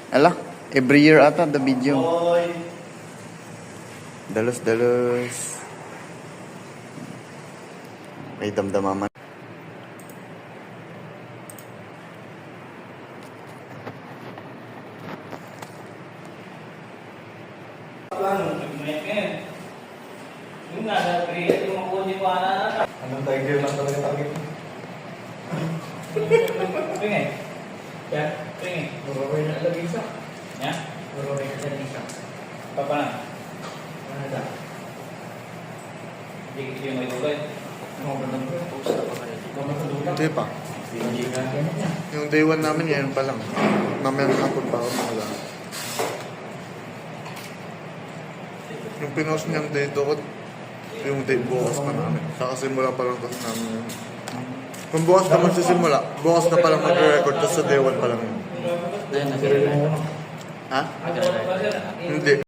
Ala, every year ata the video. Dalos. May damdamaman. Yung nasa create yung mga kundi mo na. Anong tiger lang talaga target? Tingin. Yan, tingin. Marami na lagi isa. Yan. Marami na lagi isa. Papa na. Ano na? Hindi yung may tulay. Ano ba nang post na pa kayo? Hindi pa. Hindi nga ganyan yan. Yung day 1 namin ngayon pa lang. Mamaya hapon pa ako mga. Yung pinost niyang day 2, yung day bukas pa namin. Kakasimula pa lang kasi namin yun. Kung bukas na magsisimula, bukas na palang mag-record, tapos sa day 1 pa lang yun. Dahil nag-record. Ha? Hindi.